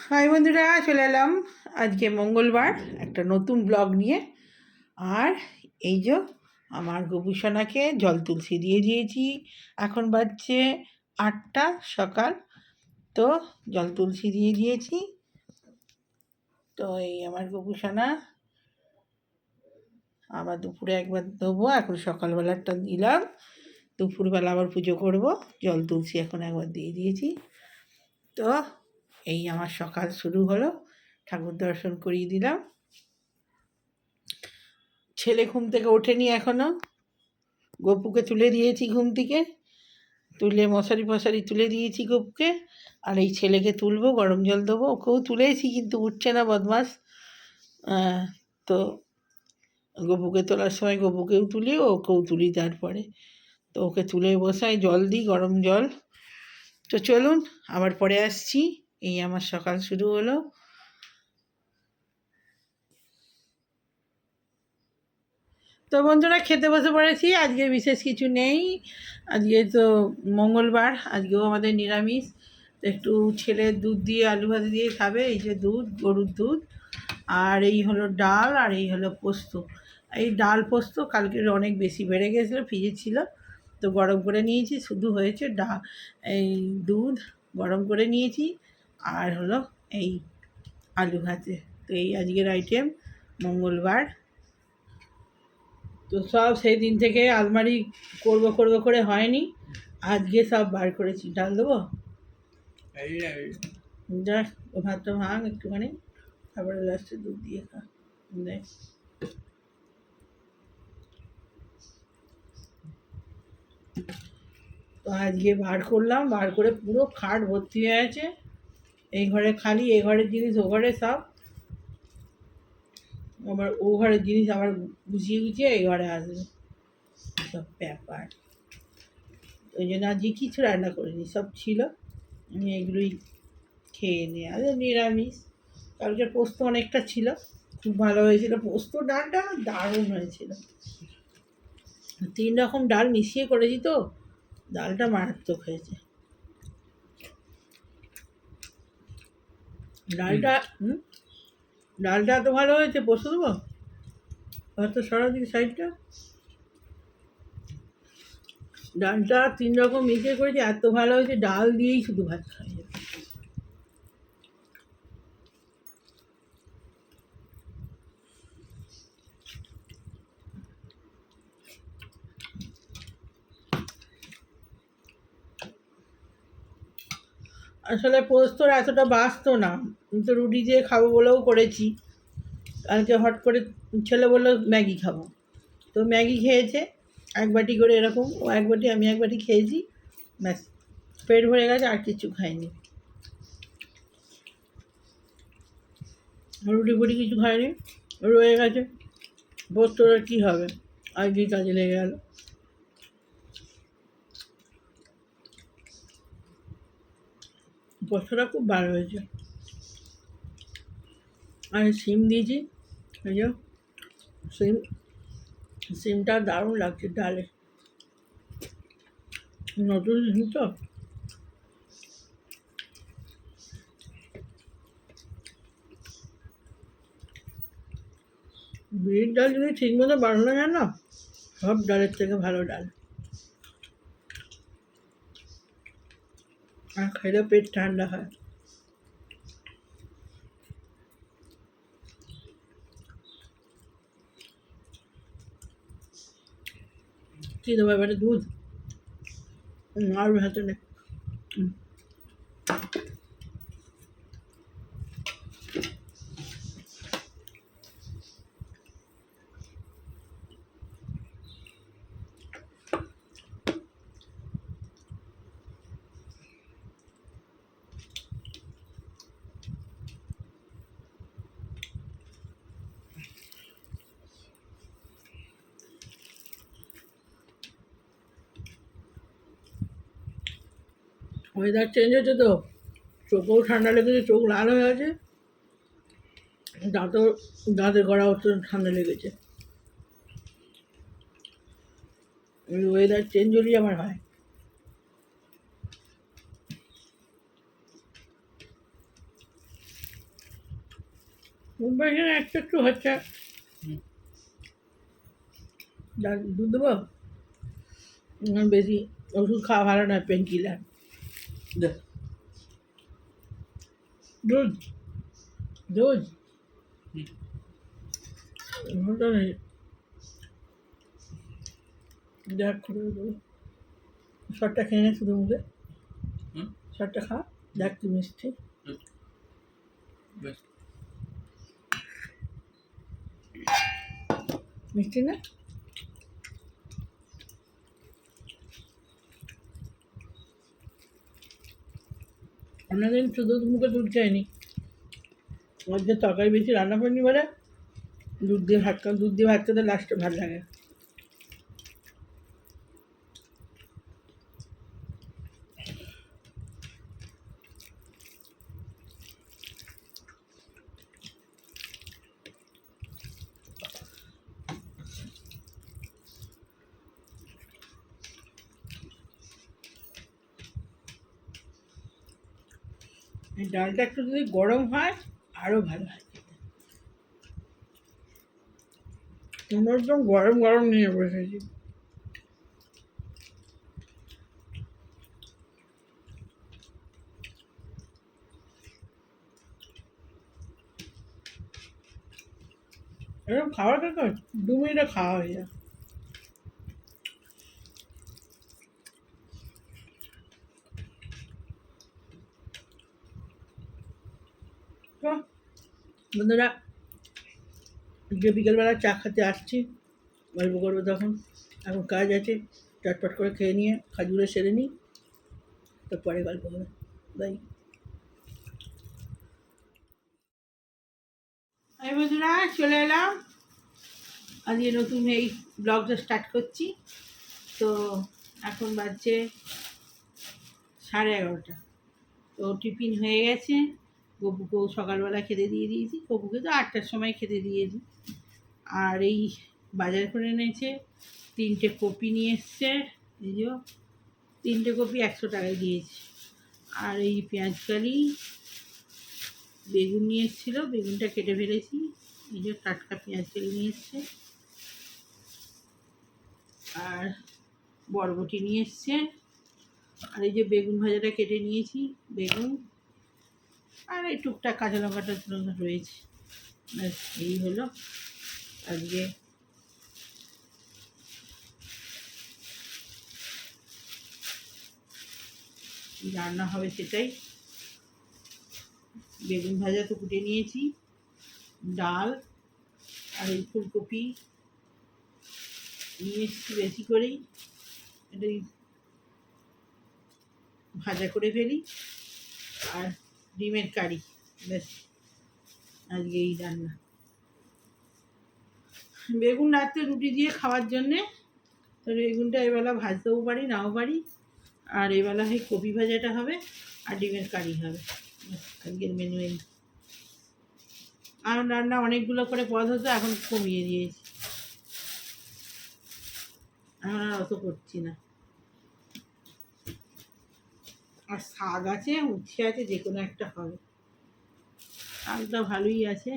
High বন্ধুরা, চলে এলাম আজকে মঙ্গলবার একটা নতুন ব্লগ নিয়ে। আর এই যে আমার গোপুসোনাকে জল তুলসী দিয়ে দিয়েছি। এখন বাজছে 8টা সকাল। তো জল তুলসী দিয়ে দিয়েছি। তো এই আমার গোপুসোনা আবার দুপুরে একবার দেবো। এখন সকালবেলাটা দিলাম, দুপুরবেলা আবার পুজো করব। জল তুলসী এখন একবার দিয়ে দিয়েছি। তো এই আমার সকাল শুরু হলো, ঠাকুর দর্শন করিয়ে দিলাম। ছেলে ঘুম থেকে ওঠেনি এখনও, গপুকে তুলে দিয়েছি ঘুম থেকে, তুলে মশারি ফশারি তুলে দিয়েছি গপুকে। আর এই ছেলেকে তুলবো, গরম জল দেবো। ওকেও তুলেছি কিন্তু উঠছে না, বদমাস। তো গপুকে তোলার সময় গপুকেও তুলি, ওকেও তুলি তারপরে। তো ওকে তুলে বসাই, জল দিই, গরম জল। তো চলুন আবার পরে আসছি। এই আমার সকাল শুরু হলো। তো বন্ধুরা, খেতে বসে পড়েছি। আজকে বিশেষ কিছু নেই, আজকে তো মঙ্গলবার, আজকেও আমাদের নিরামিষ। একটু ছেলের দুধ দিয়ে আলু ভাজি দিয়ে খাবে। এই যে দুধ, গরুর দুধ। আর এই হলো ডাল, আর এই হলো পোস্ত। এই ডাল পোস্ত কালকের অনেক বেশি বেড়ে গেছিলো, ফ্রিজে ছিল, তো গরম করে নিয়েছি। শুধু হয়েছে এই দুধ গরম করে নিয়েছি, আর হলো এই আলু ভাজে। তো এই আজকের আইটেম, মঙ্গলবার। তো সব সেই দিন থেকে আলমারি করবো করবো করে হয়নি, আজকে সব বার করেছি। ডাল দেবো, দেখ ও ভাতটা ভাঙ একটুখানি, তারপরে লাস্টে দুধ দিয়ে খা। দেখ, তো আজকে বার করলাম, বার করে পুরো খাট ভর্তি হয়ে আছে। এই ঘরে খালি, এই ঘরের জিনিস ও ঘরে সব, আবার ও ঘরের জিনিস আবার গুছিয়ে গুছিয়ে এই ঘরে আসবে, সব ব্যাপার। ওই জন্য আজকে কিছু রান্না করিনি, সব ছিল, আমি এগুলোই খেয়ে নিই। আর নিরামিষ। কালকে পোস্ত অনেকটা ছিল, খুব ভালো হয়েছিল পোস্ত। ডালটা দারুণ হয়েছিল, 3 রকম ডাল মিশিয়ে করেছি, তো ডালটা মারাত্মক হয়েছে। ডালটা ডালটা এত ভালো হয়েছে, পোস্ত দেবো হয়তো সারাদিন সাইডটা। ডালটা 3 রকম মিশিয়ে করেছি, এত ভালো হয়েছে, ডাল দিয়েই শুধু ভাত খাওয়া যাবে। আসলে পোস্তর এতটা বাঁচতো না, আমি তো রুটি দিয়ে খাবো বলেও করেছি। কালকে হট করে ছেলে বললো ম্যাগি খাবো, তো ম্যাগি খেয়েছে 1 বাটি করে এরকম, ও 1 বাটি আমি 1 বাটি খেয়েছি, ব্যাস পেট ভরে গেছে, আর কিছু খাইনি। রুটি ফুটি কিছু খাইনি, রয়ে গেছে। পোস্তর আর কী হবে, আজকেই কাজে লেগে গেল। পোস্তটা খুব ভালো হয়েছে। আর সিম দিয়েছি, এই যে সিম, সিমটা দারুণ লাগছে ডালে, নতুন সিম তো। বিউলির ডাল যদি ঠিক মতো বানানো যায় না, সব ডালের থেকে ভালো ডাল। আর খেলে পেট ঠান্ডা হয়। কী দেবো এবারে, দুধ আর ভাতে নেই। ওয়েদার চেঞ্জ হচ্ছে তো, চোখেও ঠান্ডা লেগেছে, চোখ লাল হয়ে আছে, দাঁতও, দাঁতের গড়া হচ্ছে, ঠান্ডা লেগেছে। ওয়েদার চেঞ্জ হলেই আমার হয়। মুম্বাই এখানে একটু একটু হচ্ছে। দুধ দেবো? বেশি ওষুধ খাওয়া ভালো নয়, পেন কিলার। দুধ দুধ ওটা নেই। দেখ করে দেবো, শরটা খেয়ে নে শুধু মুখে, শরটা খা, দেখ কি মিষ্টি। মিষ্টি না? অন্যদিন শুধু মুখে দুধ চাইনি, আজকে তরকারি বেশি রান্না করিনি বলে দুধ দিয়ে ভাত খেতে লাস্টে ভালো লাগে। এই ডালটা একটু যদি গরম হয় আরও ভালো হয় খেতে। আমরা একদম গরম গরম নিয়ে বসেছি। এরকম খাওয়ার কথা 2 মিনিটে খাওয়া হয়ে যায়। তো বন্ধুরা, যে বিকেলবেলা চা খেতে আসছি, গল্প করবো তখন। এখন কাজ আছে, চটপট করে খেয়ে নিয়ে খাজুরে সেরে নিই, তো পরে গল্প হবে। বাই। এই বন্ধুরা, চলে এলাম, আজকে নতুন এই ব্লগটা স্টার্ট করছি। তো এখন বাজছে 11:30। তো টিফিন হয়ে গেছে, গপুকেও সকালবেলা খেতে দিয়ে দিয়েছি, গপুকে তো 8টার সময় খেতে দিয়েছি। আর এই বাজার করে এনেছে, 3টে কপি নিয়ে এসছে, এই যে 3টে কপি 100 টাকায় দিয়েছি। আর এই পেঁয়াজকালি, বেগুন নিয়ে এসেছিলো, বেগুনটা কেটে ফেলেছি, এই যে টাটকা পেঁয়াজকালি নিয়ে এসছে। আর বরবটি নিয়ে এসছে, আর এই যে বেগুন ভাজাটা কেটে নিয়েছি, বেগুন, আর এই টুকটাক কাঁচা লঙ্কাটা রয়েছে। ব্যাস এই হলো আজকে রান্না হবে, সেটাই। বেগুন ভাজা তো কুটে নিয়েছি, ডাল আর এই ফুলকপি নিয়ে এসেছি বেশি করেই, এটাই ভাজা করে ফেলি, আর ডিমের কারি। ব্যাস আজকে এই রান্না। বেগুন রাত্রে রুটি দিয়ে খাওয়ার জন্যে, তো বেগুনটা এবেলা ভাজতেও পারি, নাও পারি। আর এবেলা হয় কপি ভাজাটা হবে, আর ডিমের কারি হবে। আজকের মেনু এই। আর রান্না অনেকগুলো করে পদ হতো, এখন কমিয়ে দিয়েছি, এখন আর অত করছি না। আর শাক আছে, উচ্ছে আছে, যে কোনো একটা হবে। শাকটা ভালোই আছে,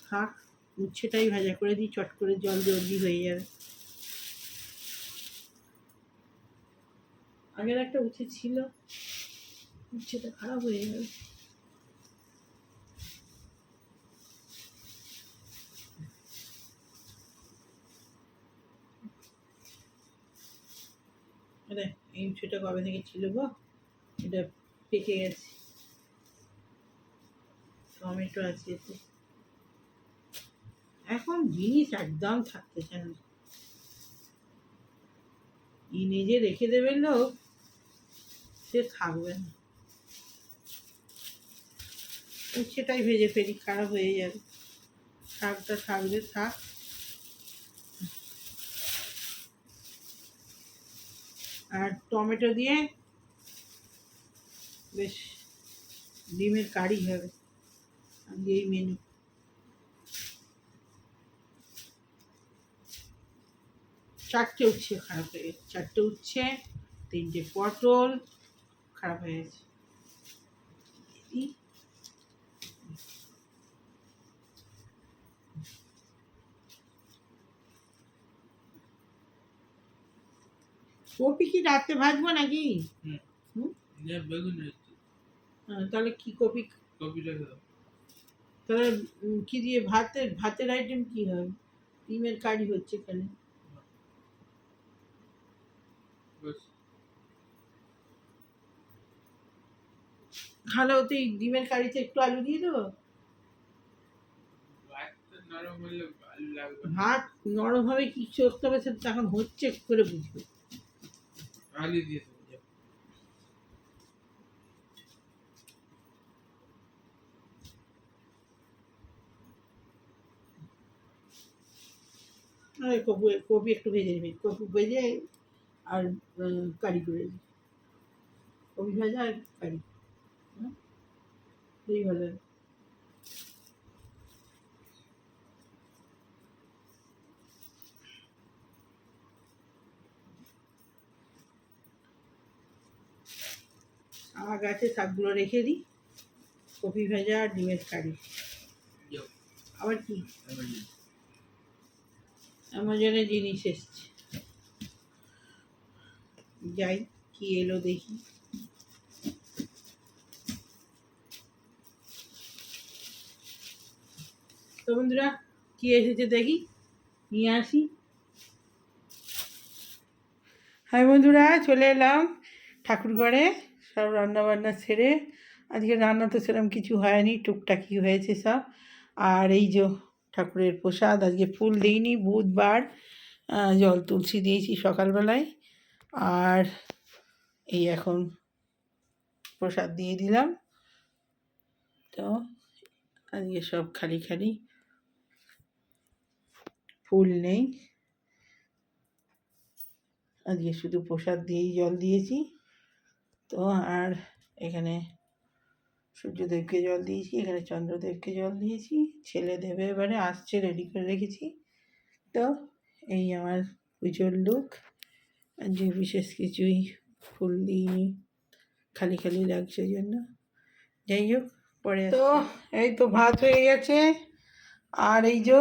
শাক উচ্ছেটাই ভাজা করে দিই, চট করে, জলদি হয়ে যাবে। আগের একটা উচ্ছে ছিল, উচ্ছেটা খারাপ হয়ে যাবে। এই উচ্ছেটা কবে থেকে ছিল গো, এটা পেকে গেছে। টমেটো আছে এতে। এখন জিনিস একদম থাকতেছে না, কিনে যে রেখে দেবেন লোক, সে থাকবে না। উচ্ছেটাই ভেজে ফেলি, খারাপ হয়ে যাবে। শাকটা থাকবে, থাক। আর টমেটো দিয়ে বেশ ডিমের কারি হবে আজকে এই মেনু। 4টে উচ্ছে খারাপ হয়ে গেছে, 4টে উচ্ছে, 3টে পটল খারাপ হয়ে গেছে। কপি কি রাতে ভাজবো নাকি? হুম। হুম? বেগুন তাহলে কি কপি? কপি রেখে দাও। তাহলে কি দিয়ে ভাতের আইটেম কি হয়? ডিমের কারি হচ্ছে এখানে। ব্যাস। তাহলে ওতে ডিমের কারিতে একটু আলু দিয়ে দেবো। ভাতটা নরম হলে আলু লাগবে না। ভাত নরম হবে কি করতে হবে সেটা তো এখন হচ্ছে, কি করে বুঝবে? আলু দিয়ে দেবো যাও। আর কপি কপি একটু ভেজে নিবি, কপি ভেজে আর কারি করে দিই। কপি ভাজা আর কারি, হুম, এই ভালো হয়। শাক আছে, শাকগুলো রেখে দিই। কপি ভাজা আর ডিমের কারি। যাও। আবার কি এবার যাও। অ্যামাজনে জিনিস এসছে, যাই কি এলো দেখি। তো বন্ধুরা কি এসেছে দেখি, নিয়ে আসি। হাই বন্ধুরা, চলে এলাম ঠাকুর ঘরে। সব রান্না বান্না সেরে, আজকে রান্না তো সেরকম কিছু হয়নি, টুকটাকি হয়েছে সব। আর এই যে ঠাকুরের প্রসাদ, আজকে ফুল দিইনি, বুধবার, জল তুলসী দিয়েছি সকালবেলায়। আর এই এখন প্রসাদ দিয়ে দিলাম। তো আজকে সব খালি খালি, ফুল নেই, আজকে শুধু প্রসাদ দিয়েই জল দিয়েছি। তো আর এখানে সূর্যদেবকে জল দিয়েছি, এখানে চন্দ্রদেবকে জল দিয়েছি। ছেলে দেবে এবারে, আসছে, রেডি করে রেখেছি। তো এই আমার পুজোর লুক। আজকে বিশেষ কিছুই ফুল দিইনি, খালি খালি লাগছে জন্য। যাই হোক, পরে তো এই তো ভাত হয়ে গেছে। আর এই যে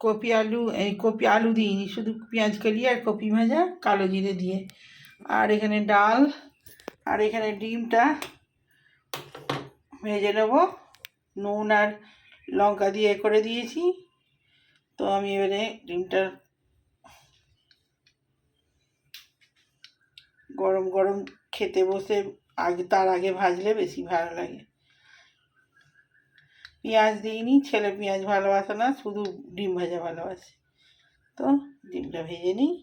কপি আলু, এই কপি আলু দিইনি, শুধু পেঁয়াজ কালি আর কপি ভাজা কালো জিরে দিয়ে। আর এখানে ডাল, আর এখানে ডিমটা ভেজে নেবো, নুন আর লঙ্কা দিয়ে করে দিয়েছি। তো আমি এবারে ডিমটা গরম গরম খেতে বসে তার আগে ভাজলে বেশি ভালো লাগে। পেঁয়াজ দিইনি, ছেলে পেঁয়াজ ভালোবাসে না, শুধু ডিম ভাজা ভালোবাসে। তো ডিমটা ভেজে নিই।